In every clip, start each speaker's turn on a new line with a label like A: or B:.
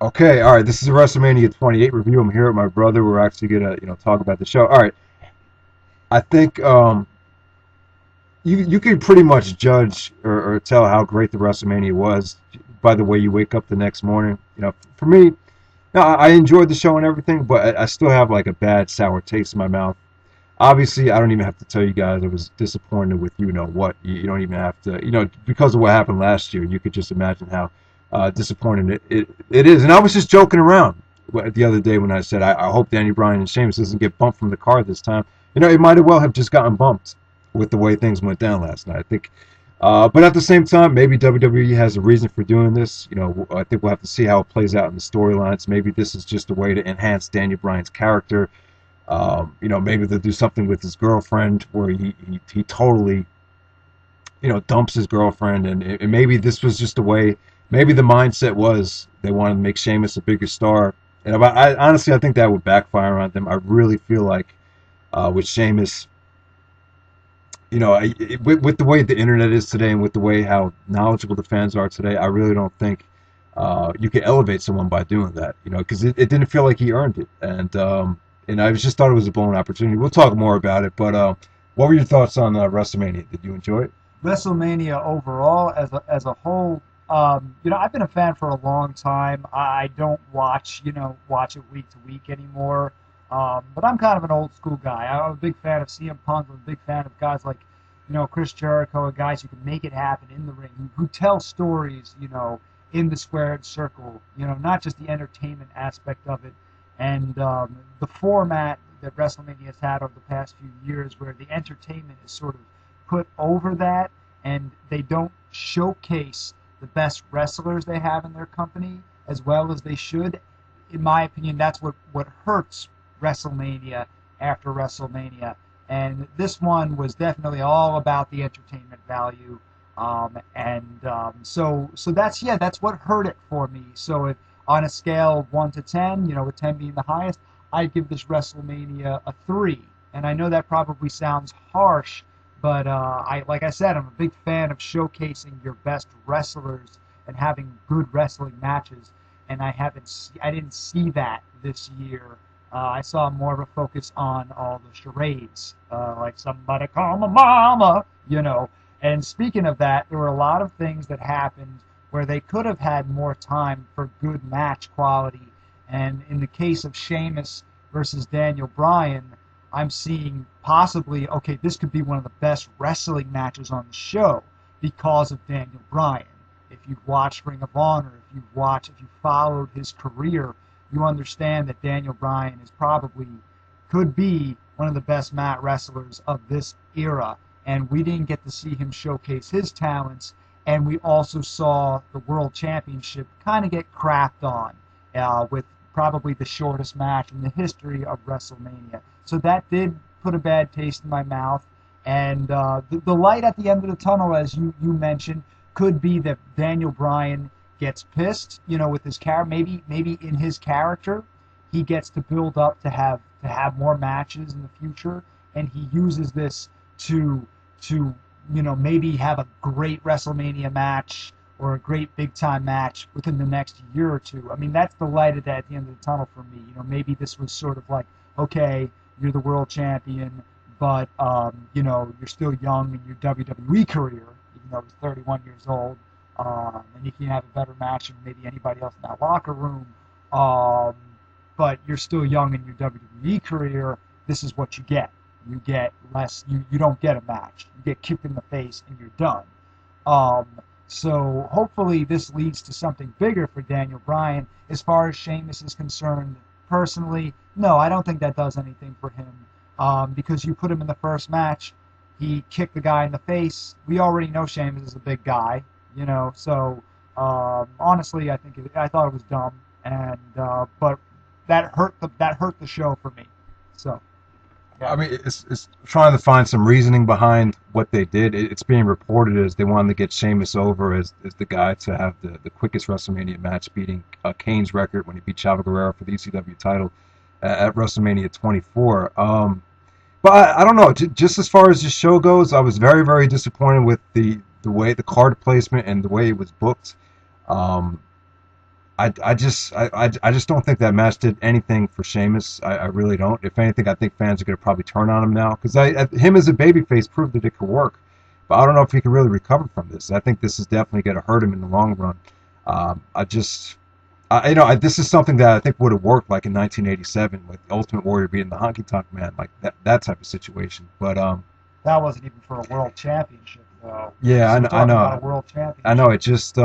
A: Okay, all right. This is a WrestleMania 28 review. I'm here with my brother. We're actually gonna, talk about the show. All right. I think you can pretty much judge or tell how great the WrestleMania was by the way you wake up the next morning. For me, no, I enjoyed the show and everything, but I still have like a bad sour taste in my mouth. Obviously, I don't even have to tell you guys I was disappointed with you know what. You don't even have to, because of what happened last year. You could just imagine how disappointing it is. And I was just joking around the other day when I said I hope Danny Bryan and Sheamus doesn't get bumped from the card this time. It might as well have just gotten bumped with the way things went down last night. I think. But at the same time, maybe WWE has a reason for doing this. I think we'll have to see how it plays out in the storylines. Maybe this is just a way to enhance Daniel Bryan's character. Maybe they'll do something with his girlfriend where he totally, dumps his girlfriend, and maybe this was just a way. Maybe the mindset was they wanted to make Sheamus a bigger star, and honestly, I think that would backfire on them. I really feel like with Sheamus, with the way the internet is today and with the way how knowledgeable the fans are today, I really don't think you can elevate someone by doing that. Because it didn't feel like he earned it, and I just thought it was a blown opportunity. We'll talk more about it, but what were your thoughts on WrestleMania? Did you enjoy it?
B: WrestleMania overall, as a whole, I've been a fan for a long time. I don't watch it week to week anymore. But I'm kind of an old school guy. I'm a big fan of CM Punk. I'm a big fan of guys like, Chris Jericho, and guys who can make it happen in the ring, who tell stories, in the squared circle, not just the entertainment aspect of it. And the format that WrestleMania has had over the past few years, where the entertainment is sort of put over that, and they don't showcase the best wrestlers they have in their company as well as they should. In my opinion, that's what hurts WrestleMania after WrestleMania. And this one was definitely all about the entertainment value. So that's what hurt it for me. So on a scale of 1 to 10, with 10 being the highest, I'd give this WrestleMania a 3. And I know that probably sounds harsh, but like I said, I'm a big fan of showcasing your best wrestlers and having good wrestling matches. And I didn't see that this year. I saw more of a focus on all the charades, like somebody call my mama. And speaking of that, there were a lot of things that happened where they could have had more time for good match quality. And in the case of Sheamus versus Daniel Bryan, I'm seeing possibly, okay, this could be one of the best wrestling matches on the show because of Daniel Bryan. If you've watched Ring of Honor, if you followed his career, you understand that Daniel Bryan could be one of the best mat wrestlers of this era. And we didn't get to see him showcase his talents. And we also saw the World Championship kind of get crapped on with probably the shortest match in the history of WrestleMania. So that did put a bad taste in my mouth. And the light at the end of the tunnel, as you mentioned, could be that Daniel Bryan gets pissed, with his character. Maybe in his character, he gets to build up to have more matches in the future, and he uses this to maybe have a great WrestleMania match or a great big time match within the next year or two. I mean, that's the light at the end of the tunnel for me. Maybe this was sort of like, okay, you're the world champion, but you're still young in your WWE career, even though he's 31 years old, and you can have a better match than maybe anybody else in that locker room. But you're still young in your WWE career. This is what you get. You get less. You don't get a match. You get kicked in the face and you're done. So hopefully this leads to something bigger for Daniel Bryan. As far as Sheamus is concerned, personally, no, I don't think that does anything for him. Because you put him in the first match, he kicked the guy in the face. We already know Sheamus is a big guy, So honestly, I thought it was dumb, and but that hurt the show for me. So. Yeah.
A: I mean, it's trying to find some reasoning behind what they did. It's being reported as they wanted to get Sheamus over as the guy to have the quickest WrestleMania match, beating Kane's record when he beat Chavo Guerrero for the ECW title at WrestleMania 24. But I don't know. Just as far as the show goes, I was very, very disappointed with the way the card placement and the way it was booked. I just don't think that match did anything for Sheamus. I really don't. If anything, I think fans are going to probably turn on him now because him as a babyface proved that it could work. But I don't know if he can really recover from this. I think this is definitely going to hurt him in the long run. I just, this is something that I think would have worked like in 1987 with Ultimate Warrior beating the Honky Tonk Man, like that type of situation. But
B: That wasn't even for a world championship, though.
A: yeah,
B: So we're
A: I
B: talking about
A: know,
B: a world championship.
A: I know. It just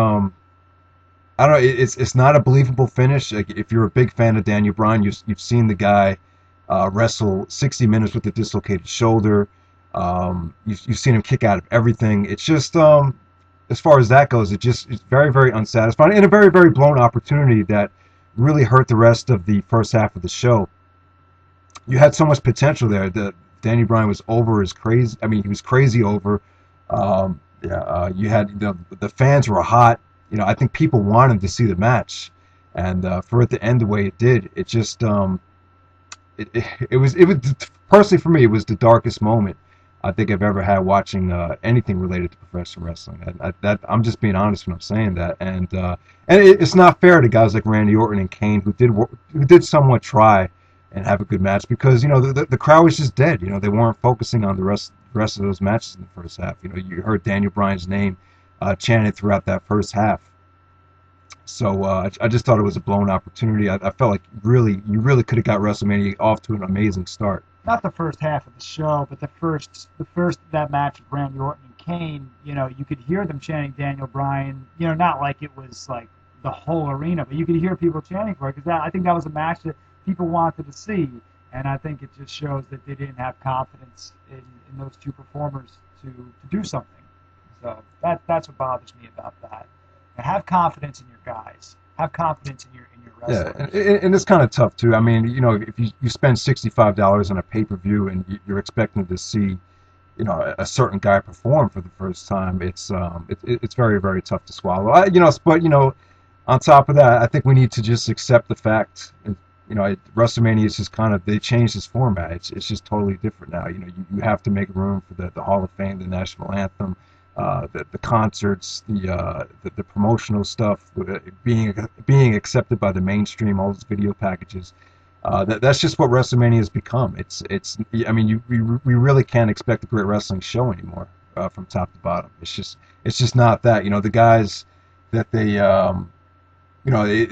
A: I don't know. It's not a believable finish. Like, if you're a big fan of Daniel Bryan, you've seen the guy wrestle 60 minutes with a dislocated shoulder. You've seen him kick out of everything. It's just as far as that goes, it's very very unsatisfying and a very very blown opportunity that really hurt the rest of the first half of the show. You had so much potential there. The Danny Bryan was over as crazy. I mean, he was crazy over. Yeah, you had the fans were hot. I think people wanted to see the match, and for it to end the way it did, it just it was personally for me, it was the darkest moment I think I've ever had watching anything related to professional wrestling. I'm just being honest when I'm saying that, and it's not fair to guys like Randy Orton and Kane who did somewhat try and have a good match because the crowd was just dead. They weren't focusing on the rest of those matches in the first half. You heard Daniel Bryan's name chanted throughout that first half. So I just thought it was a blown opportunity. I felt like you really could have got WrestleMania off to an amazing start.
B: Not the first half of the show, but the first that match with Randy Orton and Kane. You could hear them chanting Daniel Bryan. Not like it was like the whole arena, but you could hear people chanting for it because I think that was a match that people wanted to see, and I think it just shows that they didn't have confidence in those two performers to do something. So that's what bothers me about that. And have confidence in your guys. Have confidence in your
A: Yeah,
B: wrestlers.
A: and it's kind of tough too. I mean, if you spend $65 on a pay-per-view and you're expecting to see, a certain guy perform for the first time, it's very very tough to swallow. But on top of that, I think we need to just accept the fact. WrestleMania is just they changed its format. It's just totally different now. You have to make room for the Hall of Fame, the national anthem, the concerts, the promotional stuff, being accepted by the mainstream, all those video packages. That's just what WrestleMania has become. I mean, we really can't expect a great wrestling show anymore from top to bottom. It's just not that. The guys that they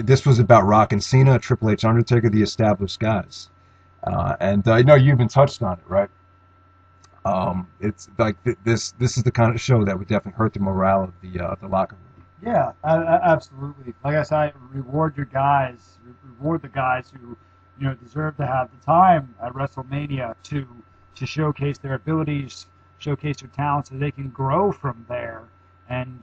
A: this was about Rock and Cena, Triple H, Undertaker, the established guys. And I know you even touched on it, right? It's like this is the kind of show that would definitely hurt the morale of the locker room.
B: Yeah, absolutely. Like I said, reward your guys. Reward the guys who deserve to have the time at WrestleMania to showcase their abilities, showcase their talents, so they can grow from there. And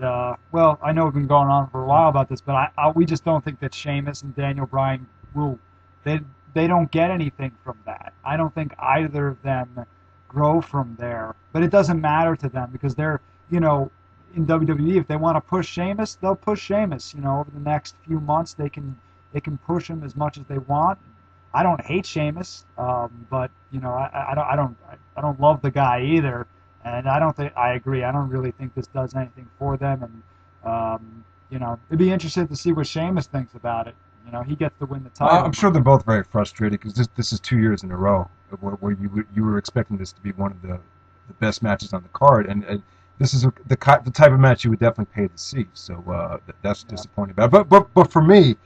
B: well, I know we've been going on for a while about this, but we just don't think that Sheamus and Daniel Bryan will. They don't get anything from that. I don't think either of them grow from there. But it doesn't matter to them because they're in WWE. If they want to push Sheamus, they'll push Sheamus. Over the next few months, they can push him as much as they want. I don't hate Sheamus, but I don't love the guy either. And I agree. I don't really think this does anything for them. And, it'd be interesting to see what Sheamus thinks about it. He gets to win the title.
A: I'm sure they're both very frustrated because this is 2 years in a row where you were expecting this to be one of the best matches on the card. And this is the type of match you would definitely pay to see. So that's disappointing about it. But for me,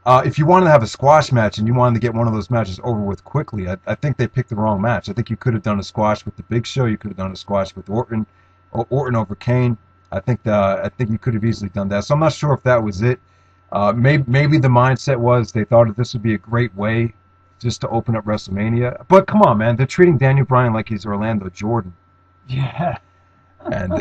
A: if you wanted to have a squash match and you wanted to get one of those matches over with quickly, I think they picked the wrong match. I think you could have done a squash with the Big Show. You could have done a squash with Orton, or Orton over Kane. I think you could have easily done that. So I'm not sure if that was it. Maybe the mindset was they thought that this would be a great way just to open up WrestleMania. But come on, man, they're treating Daniel Bryan like he's Orlando Jordan.
B: Yeah.
A: And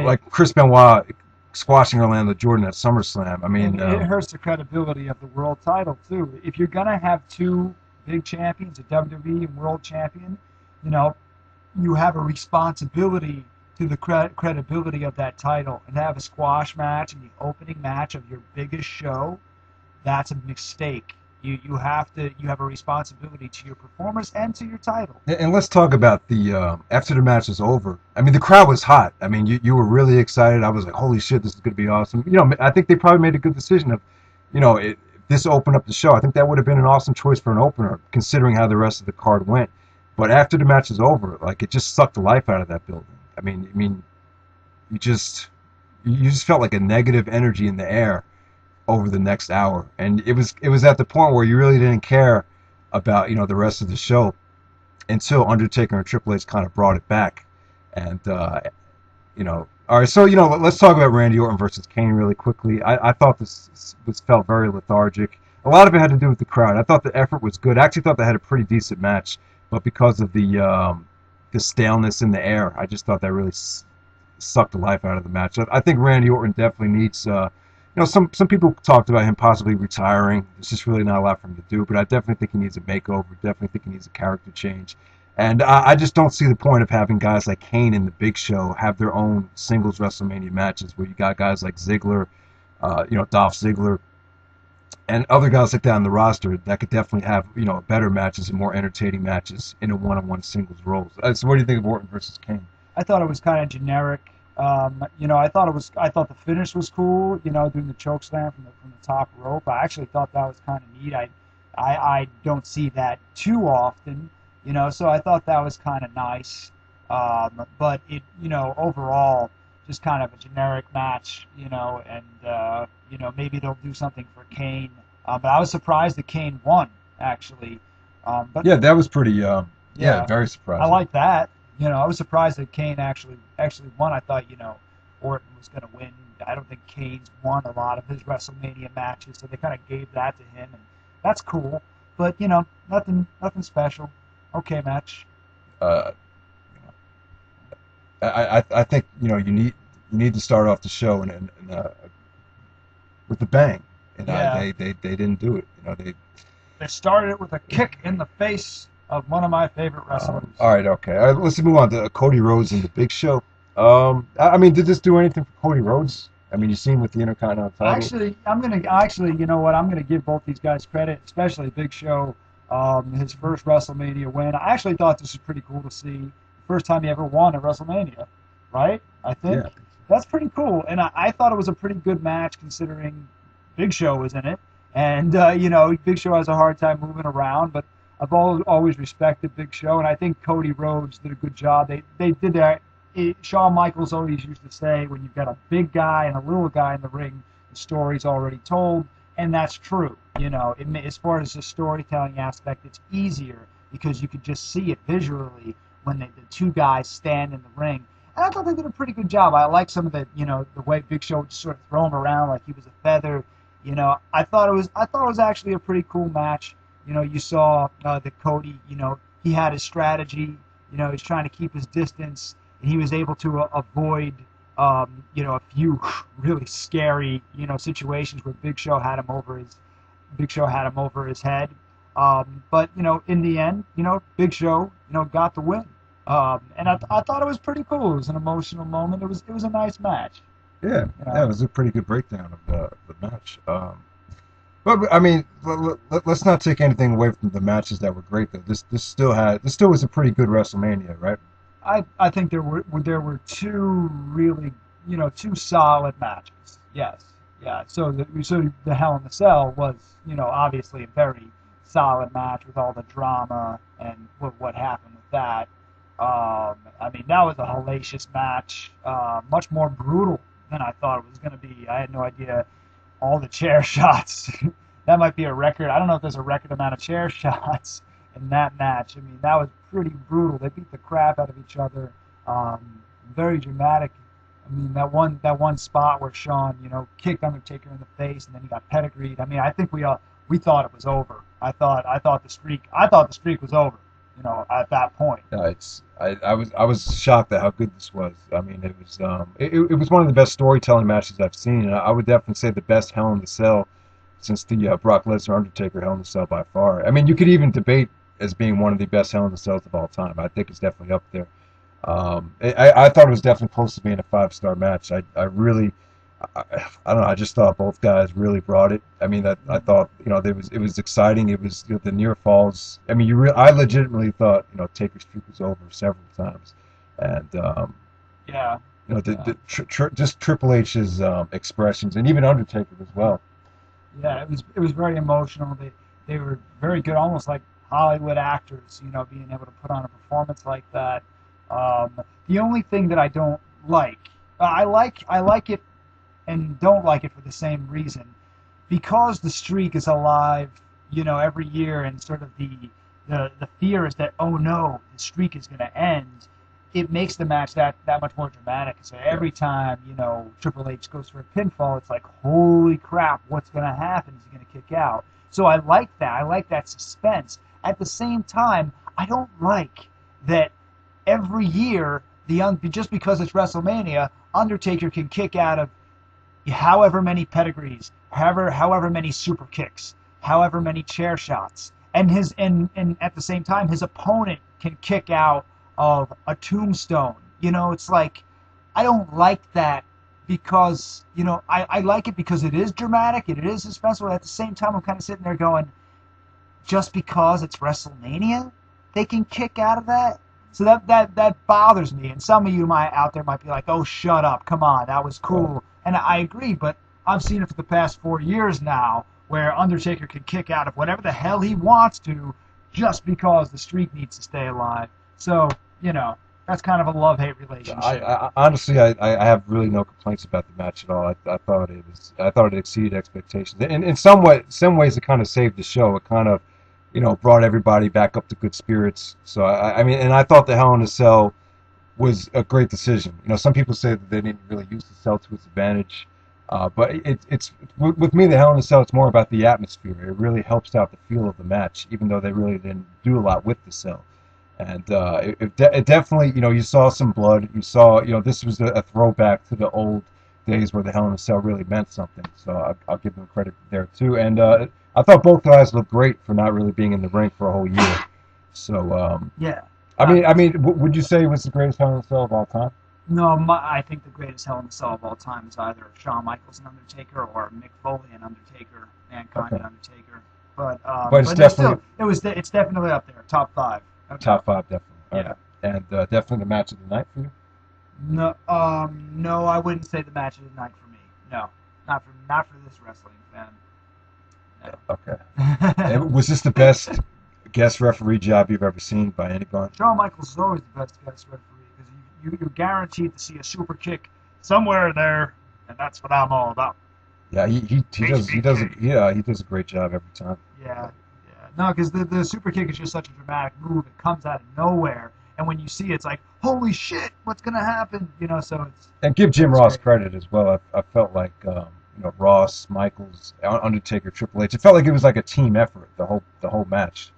A: like Chris Benoit squashing Orlando Jordan at SummerSlam. I mean,
B: it hurts the credibility of the world title too. If you're gonna have two big champions, a WWE and world champion, you have a responsibility to the credibility of that title. And to have a squash match in the opening match of your biggest show, that's a mistake. You have a responsibility to your performers and to your title.
A: And let's talk about the after the match was over. I mean, the crowd was hot. I mean, you were really excited. I was like, holy shit, this is going to be awesome. I think they probably made a good decision of if this opened up the show, I think that would have been an awesome choice for an opener, considering how the rest of the card went. But after the match is over, like it just sucked the life out of that building. I mean, you just you just felt like a negative energy in the air over the next hour, and it was at the point where you really didn't care about the rest of the show until Undertaker and Triple H kind of brought it back, and all right, so let's talk about Randy Orton versus Kane really quickly. I thought this was felt very lethargic. A lot of it had to do with the crowd. I thought the effort was good. I actually thought they had a pretty decent match, but because of the staleness in the air, I just thought that really sucked the life out of the match. I think Randy Orton definitely needs. Some people talked about him possibly retiring. There's just really not a lot for him to do, but I definitely think he needs a makeover. Definitely think he needs a character change. And I just don't see the point of having guys like Kane and the Big Show have their own singles WrestleMania matches where you got guys like Ziggler, Dolph Ziggler, and other guys like that on the roster that could definitely have, better matches and more entertaining matches in a one-on-one singles roles. So what do you think of Orton versus Kane?
B: I thought it was kind of generic. I thought the finish was cool. Doing the choke slam from the top rope. I actually thought that was kind of neat. I don't see that too often. So I thought that was kind of nice. But it, overall, just kind of a generic match. And maybe they'll do something for Kane. But I was surprised that Kane won actually. But
A: Yeah, that was pretty.
B: yeah,
A: Very surprising.
B: I like that. I was surprised that Kane actually won. I thought, Orton was going to win. I don't think Kane's won a lot of his WrestleMania matches, so they kind of gave that to him, and that's cool. But nothing special. Okay, match.
A: Uh, I think you need to start off the show with the bang, and
B: Yeah,
A: they didn't do it.
B: they started it with a kick in the face of one of my favorite wrestlers.
A: All right, okay. All right, let's move on to Cody Rhodes and the Big Show. I mean, did this do anything for Cody Rhodes? I mean, you see him with the Intercontinental title.
B: I'm gonna give both these guys credit, especially Big Show, his first WrestleMania win. I actually thought this was pretty cool to see. First time he ever won at WrestleMania, right? I think
A: Yeah.
B: that's pretty cool, and I thought it was a pretty good match considering Big Show was in it, and Big Show has a hard time moving around, but I've always respected Big Show, and I think Cody Rhodes did a good job. They did that. Shawn Michaels always used to say, when you've got a big guy and a little guy in the ring, the story's already told, and that's true. As far as the storytelling aspect, it's easier because you could just see it visually when the two guys stand in the ring. And I thought they did a pretty good job. I like some of the way Big Show would just sort of throw him around like he was a feather. I thought it was actually a pretty cool match. You saw that Cody, he had his strategy. He's trying to keep his distance, and he was able to avoid, a few really scary, situations where Big Show had him over his head. But in the end, Big Show, got the win. And I thought it was pretty cool. It was an emotional moment. It was a nice match.
A: Yeah,
B: You know?
A: yeah, it was a pretty good breakdown of the match. But I mean, let's not take anything away from the matches that were great though. This still was a pretty good WrestleMania, right?
B: I think there were two really two solid matches. Yes, yeah. So the Hell in the Cell was obviously a very solid match with all the drama and what happened with that. I mean that was a hellacious match, much more brutal than I thought it was going to be. I had no idea all the chair shots. That might be a record. I don't know if there's a record amount of chair shots in that match. I mean, that was pretty brutal. They beat the crap out of each other. Very dramatic. I mean, that one spot where Shawn, kicked Undertaker in the face and then he got pedigreed. I mean, I think we thought it was over. I thought the streak was over. At that point.
A: I was shocked at how good this was. I mean, it was one of the best storytelling matches I've seen. And I would definitely say the best Hell in the Cell since the Brock Lesnar Undertaker Hell in the Cell by far. I mean, you could even debate as being one of the best Hell in the Cells of all time. I think it's definitely up there. I thought it was definitely close to being a 5-star match. I really, I don't know. I just thought both guys really brought it. I mean, I thought it was exciting. It was the near falls. I mean, I legitimately thought Taker's streak was over several times, and
B: Yeah.
A: you know
B: Yeah.
A: just Triple H's expressions, and even Undertaker as well.
B: Yeah, it was very emotional. They were very good, almost like Hollywood actors, being able to put on a performance like that. The only thing that I don't like, I like it and don't like it for the same reason, because the streak is alive, every year, and sort of the fear is that, oh no, the streak is going to end. It makes the match that much more dramatic. So every time Triple H goes for a pinfall, it's like, holy crap, what's going to happen? Is he going to kick out? So I like that. I like that suspense. At the same time, I don't like that every year just because it's WrestleMania, Undertaker can kick out of however many pedigrees, however many super kicks, however many chair shots, and and at the same time his opponent can kick out of a tombstone. It's like, I don't like that, because I like it because it is dramatic, it is suspenseful. At the same time, I'm kind of sitting there going, just because it's WrestleMania, they can kick out of that. So that bothers me. And some of you out there might be like, "Oh, shut up! Come on, that was cool." And I agree, but I've seen it for the past 4 years now, where Undertaker can kick out of whatever the hell he wants to, just because the streak needs to stay alive. So that's kind of a love-hate relationship.
A: I honestly, I have really no complaints about the match at all. I thought it exceeded expectations. And in some ways, it kind of saved the show. It kind of, brought everybody back up to good spirits. So I mean, and I thought the Hell in a Cell was a great decision. Some people say that they didn't really use the cell to its advantage, but it's with me, the Hell in a Cell, it's more about the atmosphere. It really helps out the feel of the match, even though they really didn't do a lot with the cell. And it definitely, you saw some blood. You saw, this was a throwback to the old days where the Hell in a Cell really meant something. So I'll give them credit there too. And I thought both guys looked great for not really being in the ring for a whole year. So
B: Yeah.
A: would you say it was the greatest Hell in a Cell of all time?
B: No, I think the greatest Hell in a Cell of all time is either Shawn Michaels and Undertaker, or Mick Foley and Undertaker, Mankind
A: Okay.
B: and Undertaker. But
A: But it's
B: there's
A: definitely
B: it's definitely up there, top five. Okay.
A: top five, definitely. All
B: Yeah.
A: right. And definitely the match of the night for you.
B: No, I wouldn't say the match of the night for me. No, not for this wrestling fan.
A: Okay.
B: No.
A: Was this the best guest referee job you've ever seen by anybody?
B: Shawn Michaels is always the best guest referee, because you're guaranteed to see a super kick somewhere there, and that's what I'm all about.
A: Yeah, he does a great job every time.
B: Yeah, yeah. No, because the super kick is just such a dramatic move. It comes out of nowhere, and when you see it, it's like, holy shit, what's gonna happen? So it's
A: And give Jim
B: it's
A: Ross
B: great.
A: credit as well. I felt like Ross, Michaels, Undertaker, Triple H. It felt like it was like a team effort the whole match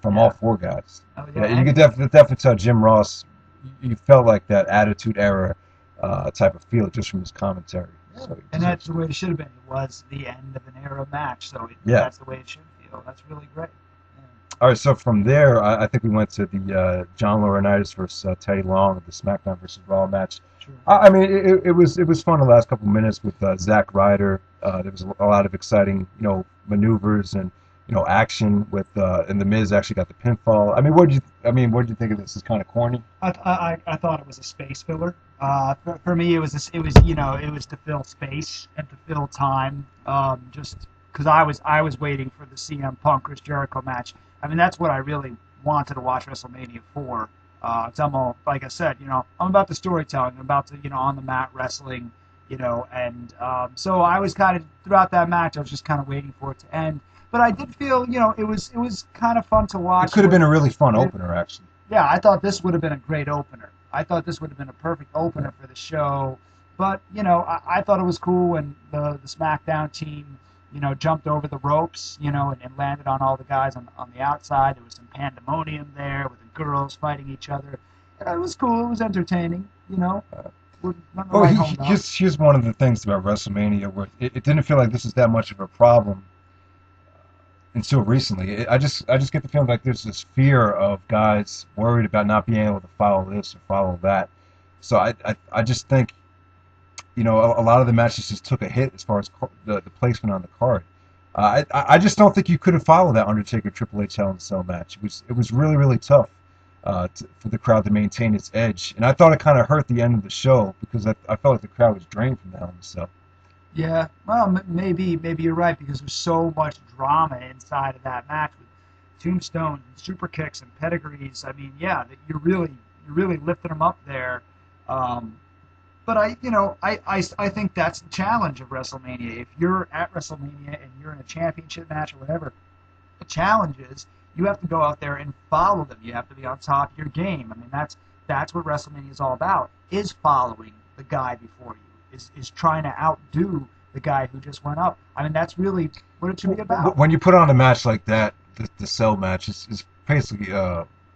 A: from all
B: Yeah.
A: four guys.
B: Oh
A: Yeah,
B: yeah,
A: you could definitely tell Jim Ross. You felt like that Attitude Era type of feel just from his commentary. So
B: and that's the way it should have been. It was the end of an era match, so
A: yeah.
B: that's the way it should feel. That's really great. Yeah.
A: All right, so from there, I think we went to the John Laurinaitis versus Teddy Long, the SmackDown versus Raw match.
B: True.
A: I mean, it was fun the last couple minutes with Zack Ryder. There was a lot of exciting, maneuvers and action with, and the Miz actually got the pinfall. What did you think of this? It's kind of corny.
B: I thought it was a space filler. For me, it was to fill space and to fill time. Just because I was waiting for the CM Punk Chris Jericho match. I mean, that's what I really wanted to watch WrestleMania for. 'Cause like I said, I'm about the storytelling. I'm about to, on the mat wrestling, and so I was kind of, throughout that match, I was just kind of waiting for it to end. But I did feel, it was kind of fun to watch.
A: It could have been a really fun opener, actually.
B: Yeah, I thought this would have been a great opener. I thought this would have been a perfect opener for the show. But, I thought it was cool when the SmackDown team, jumped over the ropes, and landed on all the guys on the outside. There was some pandemonium there with the girls fighting each other. And it was cool. It was entertaining,
A: Well, here's one of the things about WrestleMania where it didn't feel like this was that much of a problem until recently. I just get the feeling like there's this fear of guys worried about not being able to follow this or follow that. So I just think, a lot of the matches just took a hit as far as the placement on the card. I just don't think you could have followed that Undertaker Triple H Hell in a Cell match. It was really, really tough for the crowd to maintain its edge, and I thought it kind of hurt the end of the show because I felt like the crowd was drained from the Hell in a Cell.
B: Yeah, well, maybe you're right because there's so much drama inside of that match with tombstones and super kicks and pedigrees. I mean, yeah, that you're really lifting them up there. Um, but I think that's the challenge of WrestleMania. If you're at WrestleMania and you're in a championship match or whatever, the challenge is you have to go out there and follow them. You have to be on top of your game. I mean, that's what WrestleMania is all about. Is following the guy before you. Is trying to outdo the guy who just went up. I mean, that's really what it should be about.
A: When you put on a match like that, the Cell match is basically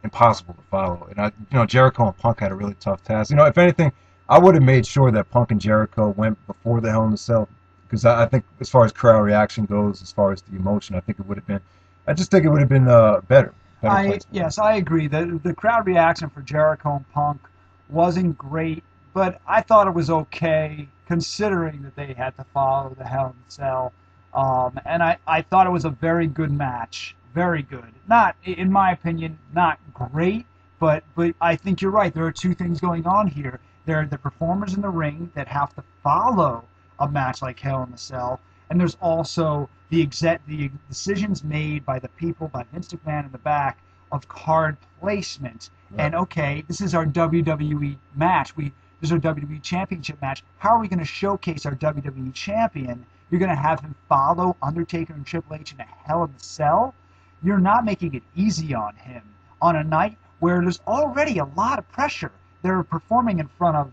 A: impossible to follow. And Jericho and Punk had a really tough task. If anything, I would have made sure that Punk and Jericho went before the Hell in the Cell, because I think as far as crowd reaction goes, as far as the emotion, I think it would have been. I just think it would have been better.
B: Yes, I agree. The crowd reaction for Jericho and Punk wasn't great, but I thought it was okay considering that they had to follow the Hell in the Cell. And I thought it was a very good match. Very good. Not, in my opinion, not great, but I think you're right. There are two things going on here. There are the performers in the ring that have to follow a match like Hell in the Cell, and there's also the decisions made by the people, by Vince McMahon in the back, of card placement. Right. And okay, this is our WWE match. This is our WWE Championship match. How are we going to showcase our WWE Champion? You're going to have him follow Undertaker and Triple H in a Hell in the Cell? You're not making it easy on him on a night where there's already a lot of pressure. They're performing in front of,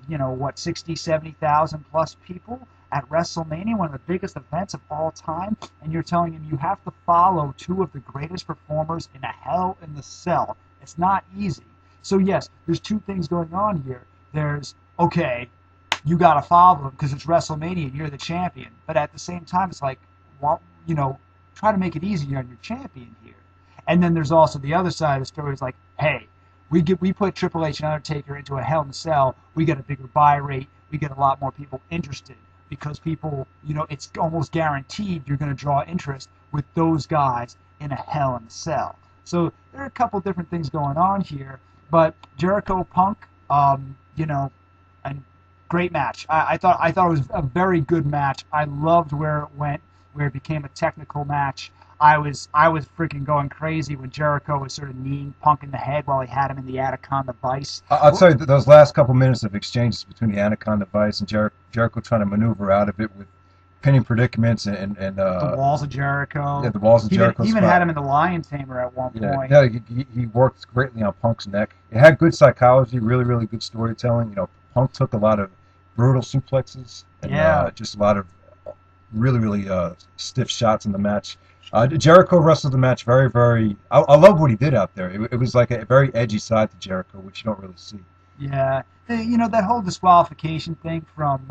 B: 60, 70,000 plus people at WrestleMania, one of the biggest events of all time, and you're telling him you have to follow two of the greatest performers in a Hell in the Cell. It's not easy. So yes, there's two things going on here. There's, okay, you got to follow them because it's WrestleMania and you're the champion. But at the same time, it's like, well, try to make it easier on your champion here. And then there's also the other side of the story is like, hey, we put Triple H and Undertaker into a Hell in a Cell, we get a bigger buy rate, we get a lot more people interested because people, it's almost guaranteed you're going to draw interest with those guys in a Hell in a Cell. So there are a couple different things going on here, but Jericho Punk, and great match. I thought it was a very good match. I loved where it went, where it became a technical match. I was freaking going crazy when Jericho was sort of kneeing Punk in the head while he had him in the Anaconda Vice.
A: I'll tell you, those last couple minutes of exchanges between the Anaconda Vice and Jericho trying to maneuver out of it with pinning predicaments and
B: the walls of Jericho.
A: Yeah, the walls of Jericho.
B: He even had him in the Lion Tamer at one point.
A: Yeah, he worked greatly on Punk's neck. It had good psychology, really, really good storytelling. Punk took a lot of brutal suplexes and just a lot of really, really stiff shots in the match. Jericho wrestled the match very, very. I love what he did out there. It was like a very edgy side to Jericho, which you don't really see.
B: Yeah, that whole disqualification thing from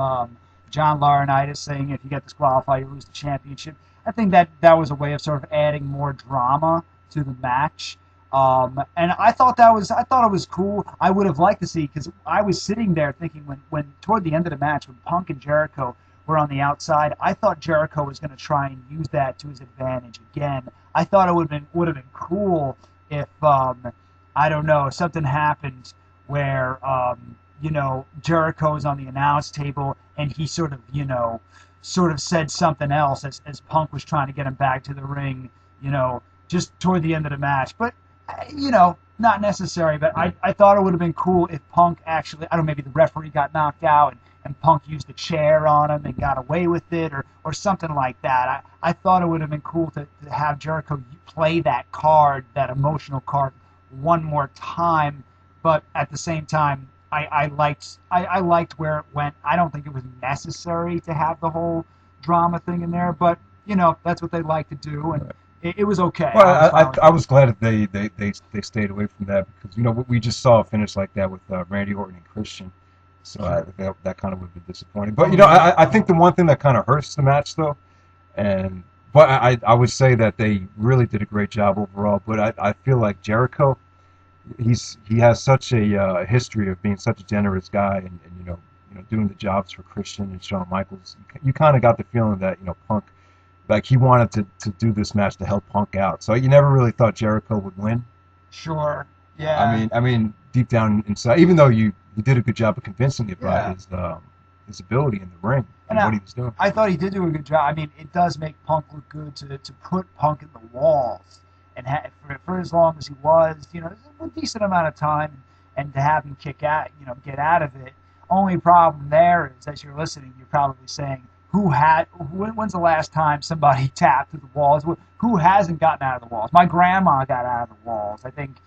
B: John Laurinaitis saying if you get disqualified, you lose the championship. I think that was a way of sort of adding more drama to the match. And I thought it was cool. I would have liked to see, because I was sitting there thinking when toward the end of the match when Punk and Jericho were on the outside, I thought Jericho was going to try and use that to his advantage again. I thought it would have been cool if I don't know, something happened where Jericho's on the announce table and he sort of said something else as Punk was trying to get him back to the ring, just toward the end of the match. But not necessary. But I thought it would have been cool if Punk actually, I don't know, maybe the referee got knocked out and Punk used the chair on him and got away with it or something like that. I thought it would have been cool to have Jericho play that card, that emotional card, one more time. But at the same time, I liked where it went. I don't think it was necessary to have the whole drama thing in there, but that's what they like to do, and it was okay.
A: Well, I was glad that they stayed away from that, because we just saw a finish like that with Randy Orton and Christian. So that kind of would be disappointing. But I think the one thing that kind of hurts the match though, but I would say that they really did a great job overall. But I feel like Jericho, he has such a history of being such a generous guy, and doing the jobs for Christian and Shawn Michaels. You kind of got the feeling that Punk, like, he wanted to do this match to help Punk out. So you never really thought Jericho would win.
B: Sure. Yeah.
A: I mean, deep down inside, even though you did a good job of convincing it by his ability in the ring and
B: And
A: what he was doing.
B: I thought he did do a good job. I mean, it does make Punk look good to put Punk in the walls and for as long as he was, a decent amount of time, and to have him kick out, get out of it. Only problem there is, as you're listening, you're probably saying, when's the last time somebody tapped to the walls? Who hasn't gotten out of the walls? My grandma got out of the walls, I think,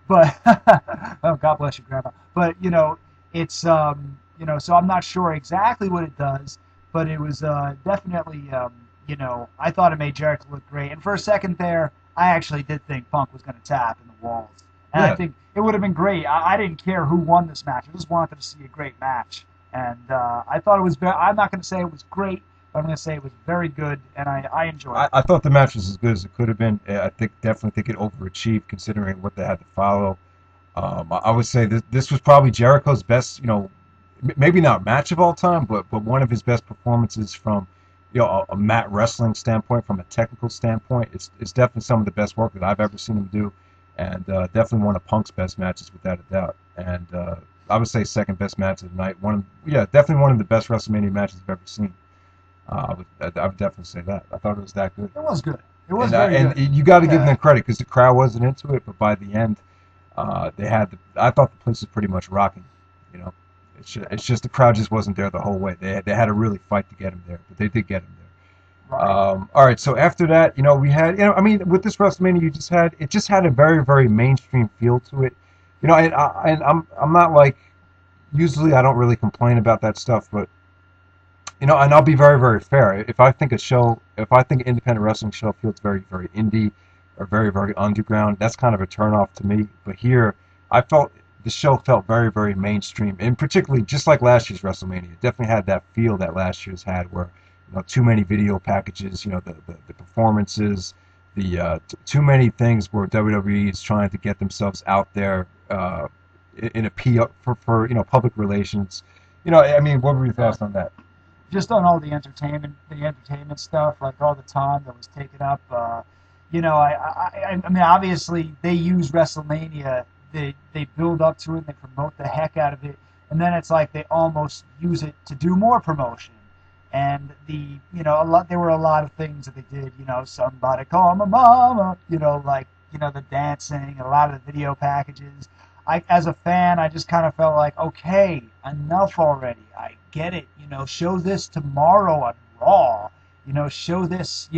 B: but oh, God bless you, grandma. But it's so I'm not sure exactly what it does, but it was definitely I thought it made Jericho look great. And for a second there, I actually did think Punk was going to tap in the walls, and
A: Yeah.
B: I think it would have been great. I didn't care who won this match. I just wanted to see a great match, and I thought it was. I'm not going to say it was great, but I'm going to say it was very good, and I enjoyed it.
A: I thought the match was as good as it could have been. I definitely think it overachieved considering what they had to follow. I would say this was probably Jericho's best, maybe not match of all time, but one of his best performances from, a mat wrestling standpoint, from a technical standpoint. It's definitely some of the best work that I've ever seen him do, and definitely one of Punk's best matches without a doubt. And I would say second best match of the night. Definitely one of the best WrestleMania matches I've ever seen. I would definitely say that. I thought it was that good.
B: It was good. It was
A: And,
B: very
A: and
B: good.
A: you got to give
B: Yeah.
A: them credit because the crowd wasn't into it, but by the end, I thought the place was pretty much rocking. It's just the crowd just wasn't there the whole way. They had to really fight to get him there, but they did get him there.
B: Right.
A: All right, so after that, we had, with this WrestleMania, it just had a very, very mainstream feel to it. And I'm not like, usually I don't really complain about that stuff, but and I'll be very, very fair. If I think an independent wrestling show feels very, very indie or very, very underground, that's kind of a turnoff to me. But here, I felt the show felt very, very mainstream, and particularly just like last year's WrestleMania, it definitely had that feel that last year's had, where too many video packages, the performances, too many things where WWE is trying to get themselves out there in a PR for public relations. What were your thoughts on that?
B: Just on all the entertainment stuff, like all the time that was taken up. I mean, obviously they use WrestleMania, they build up to it, and they promote the heck out of it, and then it's like they almost use it to do more promotion. And there were a lot of things that they did. Somebody call my mama. The dancing, a lot of the video packages. As a fan, I just kind of felt like, okay, enough already. I get it. Show this tomorrow on Raw. Show this.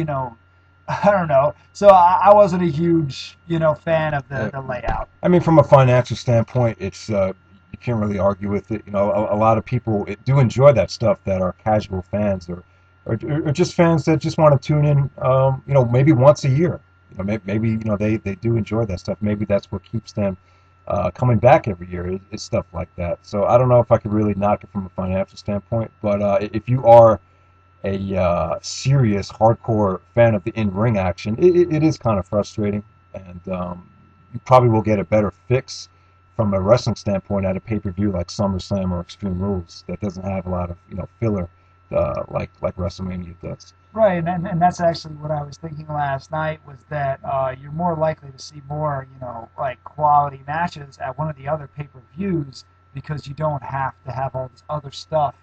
B: I don't know. So I wasn't a huge, fan of the layout.
A: I mean, from a financial standpoint, it's you can't really argue with it. A lot of people do enjoy that stuff that are casual fans or just fans that just want to tune in. Maybe once a year. Maybe they do enjoy that stuff. Maybe that's what keeps them coming back every year. Is stuff like that. So I don't know if I could really knock it from a financial standpoint. But if you are a serious, hardcore fan of the in-ring action, it is kind of frustrating, and you probably will get a better fix from a wrestling standpoint at a pay-per-view like SummerSlam or Extreme Rules that doesn't have a lot of filler like WrestleMania does.
B: Right, and that's actually what I was thinking last night, was that you're more likely to see more, like quality matches at one of the other pay-per-views, because you don't have to have all this other stuff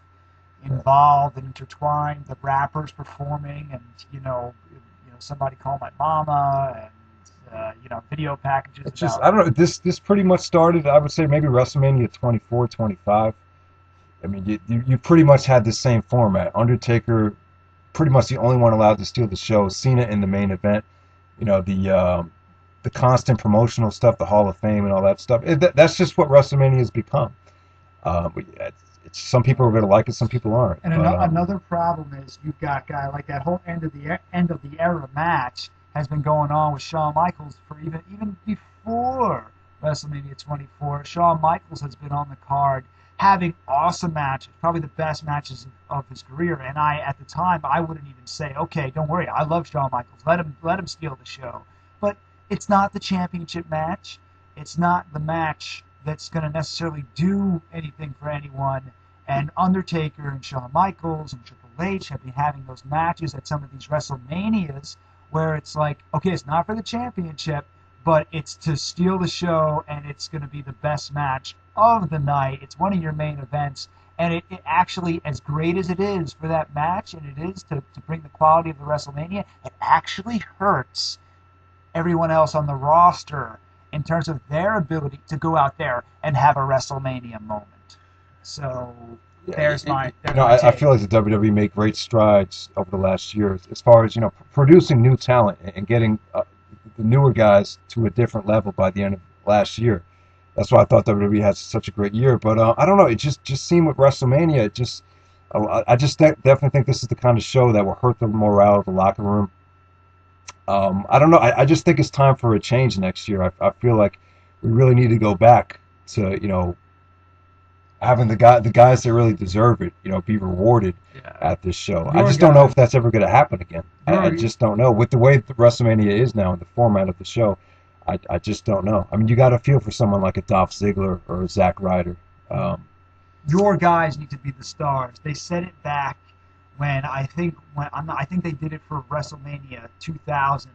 B: involved and intertwined. The rappers performing, and somebody call my mama, and video packages.
A: It's just, I don't know. This pretty much started, I would say, maybe WrestleMania 24, 25. I mean, you pretty much had the same format. Undertaker, pretty much the only one allowed to steal the show. Cena in the main event. The constant promotional stuff, the Hall of Fame and all that stuff. That's just what WrestleMania has become. Some people are going to like it, some people aren't.
B: And another problem is you've got a guy like that whole end of the era match has been going on with Shawn Michaels for even before WrestleMania 24. Shawn Michaels has been on the card having awesome matches, probably the best matches of his career. And at the time, I wouldn't even say, okay, don't worry, I love Shawn Michaels. Let him steal the show. But it's not the championship match. It's not the match that's going to necessarily do anything for anyone. And Undertaker and Shawn Michaels and Triple H have been having those matches at some of these WrestleManias where it's like, okay, it's not for the championship, but it's to steal the show, and it's going to be the best match of the night. It's one of your main events, And it actually, as great as it is for that match, and it is to bring the quality of the WrestleMania, it actually hurts everyone else on the roster in terms of their ability to go out there and have a WrestleMania moment. So there's my
A: I
B: take.
A: feel like the WWE made great strides over the last year as far as producing new talent and getting the newer guys to a different level by the end of last year. That's why I thought WWE had such a great year. But I don't know. It just seemed with WrestleMania, I just definitely think this is the kind of show that will hurt the morale of the locker room. I don't know. I just think it's time for a change next year. I feel like we really need to go back to having the guys that really deserve it, be rewarded at this show. I just don't know if that's ever going to happen again. I just don't know. With the way the WrestleMania is now and the format of the show, I just don't know. I mean, you got to feel for someone like a Dolph Ziggler or a Zack Ryder.
B: Your guys need to be the stars. They said it back I think they did it for WrestleMania 2000.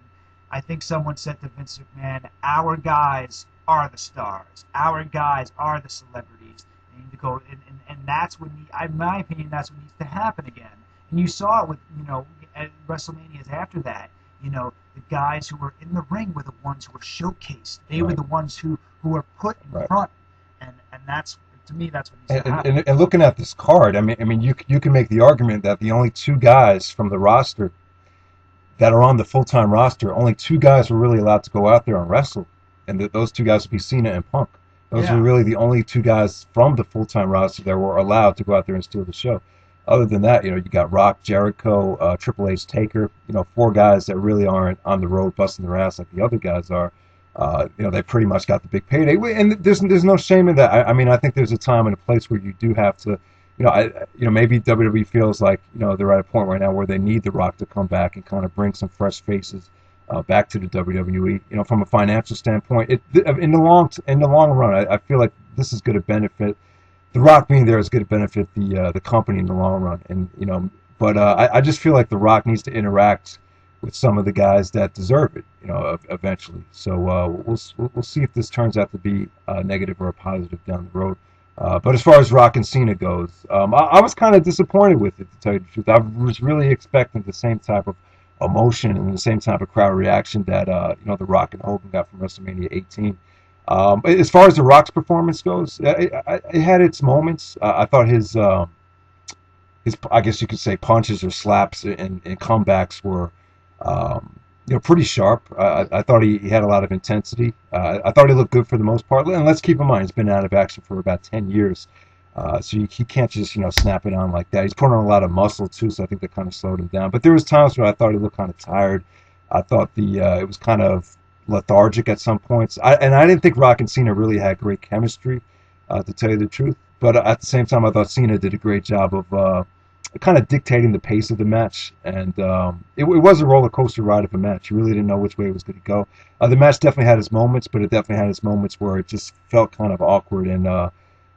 B: I think someone said to Vince McMahon, "Our guys are the stars. Our guys are the celebrities." They need to go, and that's what, in my opinion, that's what needs to happen again. And you saw it with at WrestleManias after that. The guys who were in the ring were the ones who were showcased. They were the ones who were put in front, and that's. To me, that's what needs to happen.
A: And looking at this card, I mean, you can make the argument that the only two guys from the roster that are on the full-time roster, only two guys were really allowed to go out there and wrestle, and those two guys would be Cena and Punk. Those were really the only two guys from the full-time roster that were allowed to go out there and steal the show. Other than that, you got Rock, Jericho, Triple H, Taker, four guys that really aren't on the road busting their ass like the other guys are. They pretty much got the big payday, and there's no shame in that. I mean, I think there's a time and a place where you do have to, maybe WWE feels like they're at a point right now where they need The Rock to come back and kind of bring some fresh faces back to the WWE. From a financial standpoint, in the long run, I feel like this is going to benefit. The Rock being there is going to benefit the company in the long run, and but I just feel like The Rock needs to interact with some of the guys that deserve it, eventually. So we'll see if this turns out to be a negative or a positive down the road. But as far as Rock and Cena goes, I was kind of disappointed with it, to tell you the truth. I was really expecting the same type of emotion and the same type of crowd reaction that The Rock and Hogan got from WrestleMania 18. As far as The Rock's performance goes, it had its moments. I thought his I guess you could say punches or slaps and comebacks were pretty sharp. I thought he had a lot of intensity. I thought he looked good for the most part. And let's keep in mind, he's been out of action for about 10 years. So he can't just, snap it on like that. He's putting on a lot of muscle, too, so I think that kind of slowed him down. But there was times where I thought he looked kind of tired. I thought it was kind of lethargic at some points. I didn't think Rock and Cena really had great chemistry, to tell you the truth. But at the same time, I thought Cena did a great job of kind of dictating the pace of the match, and it was a roller coaster ride of a match. You really didn't know which way it was going to go. The match definitely had its moments, but it definitely had its moments where it just felt kind of awkward. And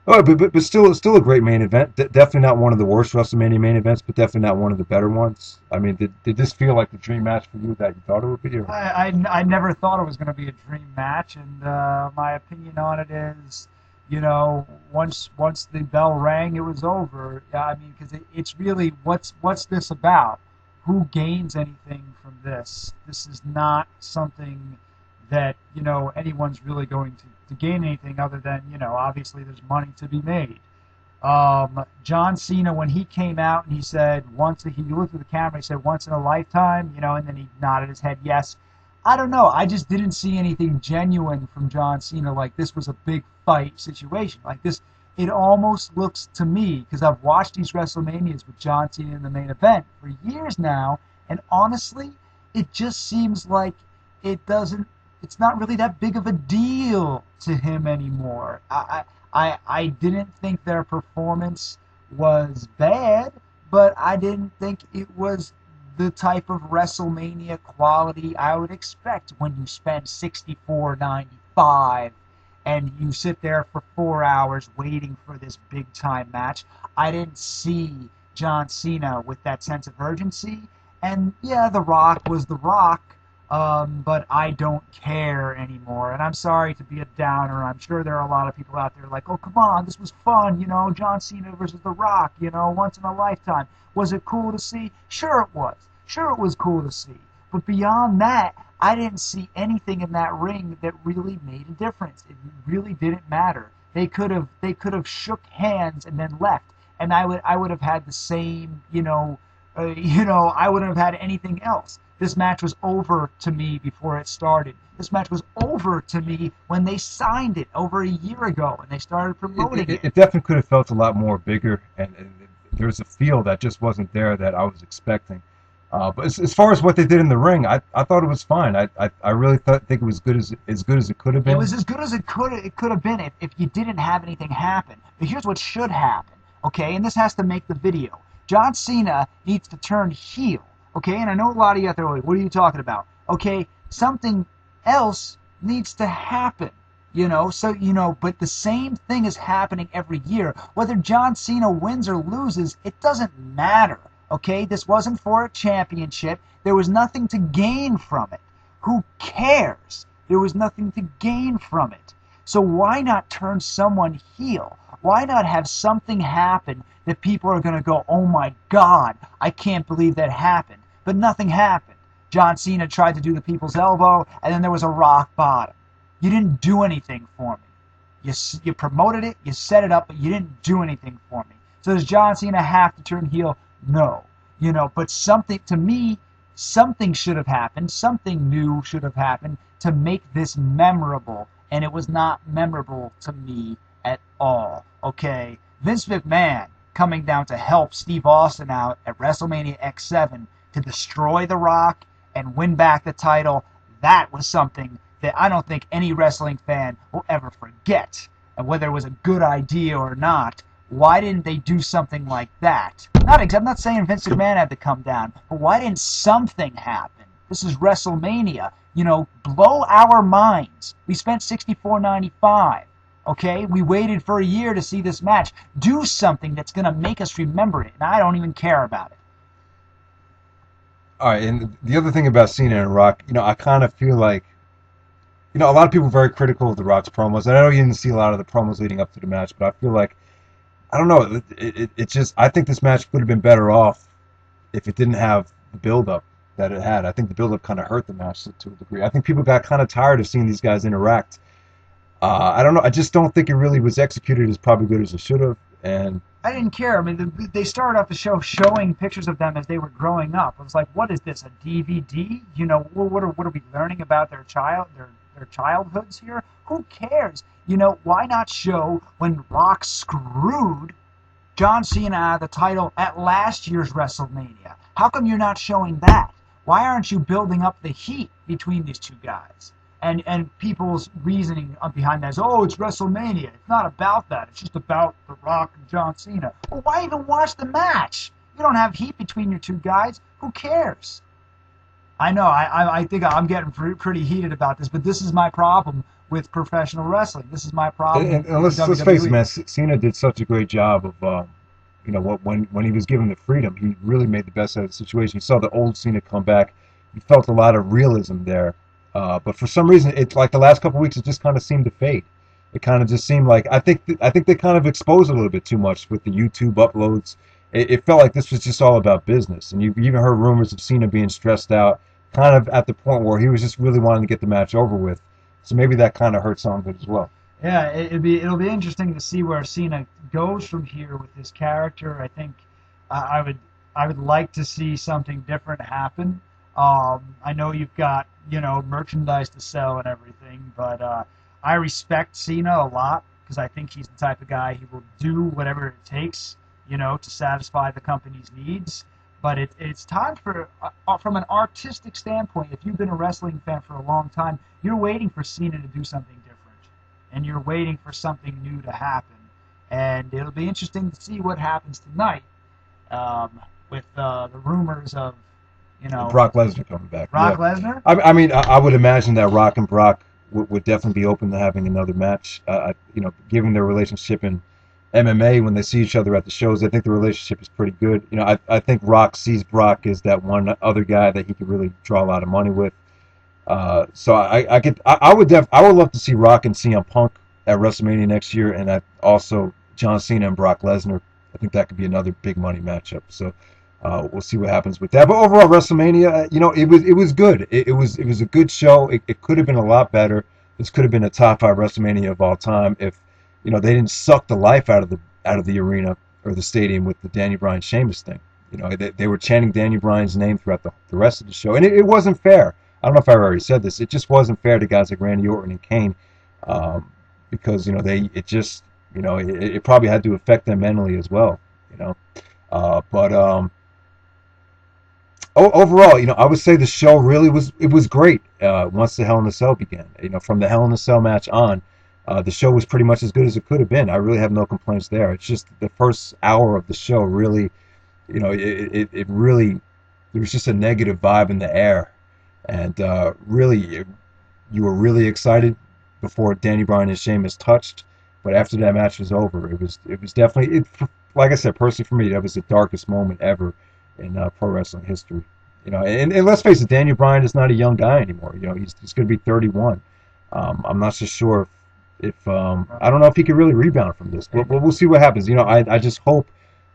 A: but still a great main event. Definitely not one of the worst WrestleMania main events, but definitely not one of the better ones. I mean, did this feel like the dream match for you that you thought it would be? Or?
B: I never thought it was going to be a dream match, and my opinion on it is, once the bell rang, it was over. I mean, because it's really what's this about? Who gains anything from this? This is not something that anyone's really going to gain anything other than obviously there's money to be made. John Cena, when he came out and he said he looked at the camera, he said once in a lifetime, and then he nodded his head yes. I don't know. I just didn't see anything genuine from John Cena. Like this was a big fight situation. Like this, it almost looks to me, because I've watched these WrestleManias with John Cena in the main event for years now, and honestly, it just seems like it's not really that big of a deal to him anymore. I didn't think their performance was bad, but I didn't think it was the type of WrestleMania quality I would expect when you spend $64.95 and you sit there for 4 hours waiting for this big time match. I didn't see John Cena with that sense of urgency. And yeah, The Rock was The Rock, but I don't care anymore. And I'm sorry to be a downer. I'm sure there are a lot of people out there like, oh, come on, this was fun, John Cena versus The Rock, once in a lifetime. Was it cool to see? Sure it was. Sure it was cool to see. But beyond that, I didn't see anything in that ring that really made a difference. It really didn't matter. They could have shook hands and then left, and I would have had the same, I wouldn't have had anything else. This match was over to me before it started. This match was over to me when they signed it over a year ago and they started promoting it.
A: It definitely could have felt a lot more bigger, and there was a feel that just wasn't there that I was expecting. But as far as what they did in the ring, I thought it was fine. I really think it was good as it could have been.
B: It was as good as it could have been if you didn't have anything happen. But here's what should happen, okay? And this has to make the video. John Cena needs to turn heel, okay? And I know a lot of you out there are like, what are you talking about? Okay, something else needs to happen. But the same thing is happening every year. Whether John Cena wins or loses, it doesn't matter. Okay, this wasn't for a championship. There was nothing to gain from it. Who cares? There was nothing to gain from it. So why not turn someone heel? Why not have something happen that people are going to go, oh my God, I can't believe that happened. But nothing happened. John Cena tried to do the people's elbow, and then there was a rock bottom. You didn't do anything for me. You promoted it, you set it up, but you didn't do anything for me. So does John Cena have to turn heel? No. But something should have happened. Something new should have happened to make this memorable. And it was not memorable to me at all. Okay? Vince McMahon coming down to help Steve Austin out at WrestleMania X7 to destroy The Rock and win back the title. That was something that I don't think any wrestling fan will ever forget. And whether it was a good idea or not, why didn't they do something like that? I'm not saying Vince McMahon had to come down, but why didn't something happen? This is WrestleMania. Blow our minds. We spent $64.95. Okay? We waited for a year to see this match. Do something that's going to make us remember it, and I don't even care about it.
A: All right, and the other thing about Cena and Rock, I kind of feel like, a lot of people are very critical of The Rock's promos, and I know you didn't see a lot of the promos leading up to the match, but I feel like, I don't know, it just, I think this match would have been better off if it didn't have the build-up that it had. I think the build-up kind of hurt the match to a degree. I think people got kind of tired of seeing these guys interact. I don't know, I just don't think it really was executed as probably good as it should have, and
B: I didn't care. I mean, they started off the show showing pictures of them as they were growing up. I was like, what is this, a DVD? What are we learning about their childhoods here? Who cares? Why not show when Rock screwed John Cena out of the title at last year's WrestleMania? How come you're not showing that? Why aren't you building up the heat between these two guys? And people's reasoning behind that is, oh, it's WrestleMania. It's not about that. It's just about The Rock and John Cena. Well, why even watch the match? You don't have heat between your two guys. Who cares? I know, I think I'm getting pretty heated about this, but this is my problem with professional wrestling. This is my problem.
A: And let's face it, man. Cena did such a great job of, when he was given the freedom, he really made the best out of the situation. You saw the old Cena come back. You felt a lot of realism there. But for some reason, it's like the last couple of weeks, it just kind of seemed to fade. It kind of just seemed like I think they kind of exposed a little bit too much with the YouTube uploads. It felt like this was just all about business, and you even heard rumors of Cena being stressed out, kind of at the point where he was just really wanting to get the match over with. So maybe that kind of hurt some of it as well.
B: Yeah, it'll be interesting to see where Cena goes from here with his character. I think I would like to see something different happen. I know you've got merchandise to sell and everything, but I respect Cena a lot because I think he's the type of guy who will do whatever it takes, to satisfy the company's needs. But it's time for, from an artistic standpoint, if you've been a wrestling fan for a long time, you're waiting for Cena to do something different, and you're waiting for something new to happen. And it'll be interesting to see what happens tonight with the rumors of
A: Brock Lesnar coming back.
B: Brock Lesnar?
A: I mean, I would imagine that Rock and Brock would definitely be open to having another match. Given their relationship in MMA, when they see each other at the shows, I think the relationship is pretty good. I think Rock sees Brock as that one other guy that he could really draw a lot of money with. I would love to see Rock and CM Punk at WrestleMania next year, and also John Cena and Brock Lesnar. I think that could be another big money matchup. So we'll see what happens with that. But overall, WrestleMania, it was good. It was a good show. It could have been a lot better. This could have been a top 5 WrestleMania of all time if they didn't suck the life out of the arena or the stadium with the Danny Bryan Sheamus thing. They were chanting Danny Bryan's name throughout the rest of the show, and it wasn't fair. I don't know if I already said this. It just wasn't fair to guys like Randy Orton and Kane, because it probably had to affect them mentally as well. You know, but overall, I would say the show really was great once the Hell in a Cell began. From the Hell in a Cell match on, the show was pretty much as good as it could have been. I really have no complaints there. It's just the first hour of the show really, it really, there was just a negative vibe in the air, and really, you were really excited before Danny Bryan and Sheamus touched, but after that match was over, it was definitely like I said, personally for me, that was the darkest moment ever in pro wrestling history. And let's face it, Daniel Bryan is not a young guy anymore. He's going to be 31. I'm not so sure if I don't know if he can really rebound from this, but we'll see what happens. I just hope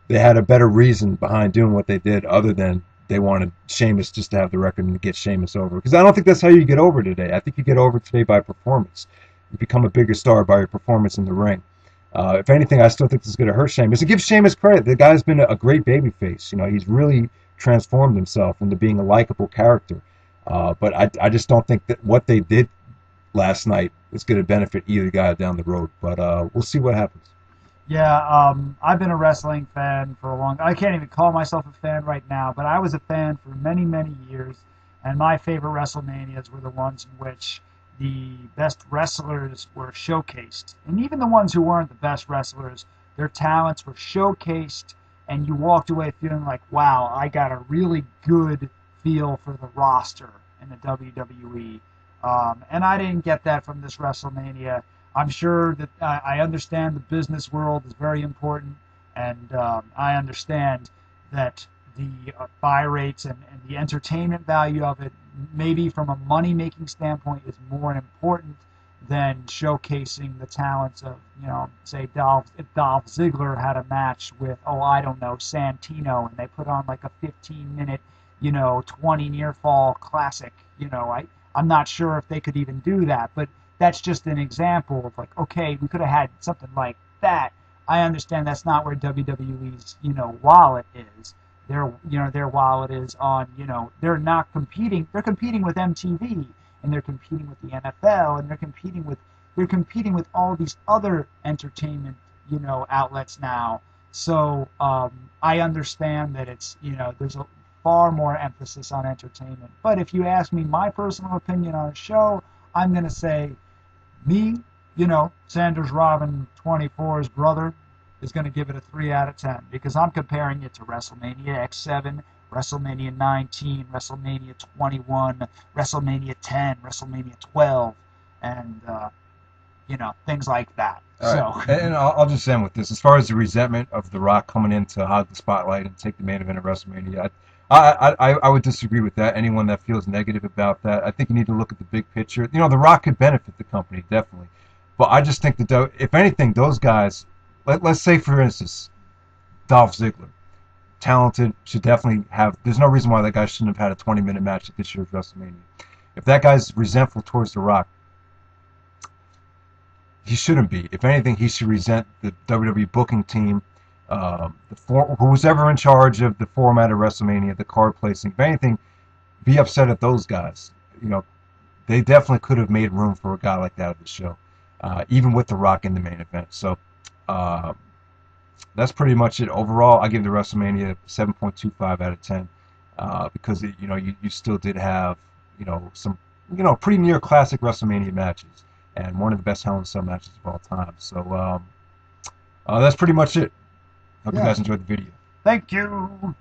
A: they had a better reason behind doing what they did, other than they wanted Sheamus just to have the record and to get Sheamus over. Because I don't think that's how you get over today. I think you get over today by performance. You become a bigger star by your performance in the ring. If anything, I still think this is going to hurt Sheamus. And give Sheamus credit. The guy's been a great babyface. He's really transformed himself into being a likable character. But I just don't think that what they did last night is going to benefit either guy down the road. But we'll see what happens.
B: Yeah, I've been a wrestling fan for a long. I can't even call myself a fan right now, but I was a fan for many, many years, and my favorite WrestleManias were the ones in which the best wrestlers were showcased, and even the ones who weren't the best wrestlers, their talents were showcased, and you walked away feeling like, wow, I got a really good feel for the roster in the WWE. And I didn't get that from this WrestleMania. I'm sure that I understand the business world is very important, and I understand that the buy rates and the entertainment value of it, maybe from a money-making standpoint, is more important than showcasing the talents of, say if Dolph Ziggler had a match with, oh, I don't know, Santino, and they put on like a 15-minute, 20 near fall classic. I'm not sure if they could even do that, but that's just an example of like, okay, we could have had something like that. I understand that's not where WWE's, wallet is. Their wallet is on, they're not competing. They're competing with MTV, and they're competing with the NFL, and they're competing with all these other entertainment, outlets now. So I understand that it's, there's a far more emphasis on entertainment. But if you ask me my personal opinion on a show, I'm going to say me, Sanders Robin 24's brother, is going to give it a 3 out of 10 because I'm comparing it to WrestleMania X7, WrestleMania 19, WrestleMania 21, WrestleMania 10, WrestleMania 12, and things like that.
A: All right. And I'll just end with this. As far as the resentment of The Rock coming in to hog the spotlight and take the main event of WrestleMania, I would disagree with that. Anyone that feels negative about that, I think you need to look at the big picture. The Rock could benefit the company, definitely. But I just think that, if anything, those guys, let's say, for instance, Dolph Ziggler, talented, should definitely have, there's no reason why that guy shouldn't have had a 20-minute match at this year's WrestleMania. If that guy's resentful towards The Rock, he shouldn't be. If anything, he should resent the WWE booking team, who's ever in charge of the format of WrestleMania, the card placing. If anything, be upset at those guys. They definitely could have made room for a guy like that at the show, even with The Rock in the main event. So that's pretty much it. Overall, I give the WrestleMania 7.25 out of 10 because you still did have some pretty near classic WrestleMania matches and one of the best Hell in a Cell matches of all time. So that's pretty much it. Hope you guys enjoyed the video.
B: Thank you.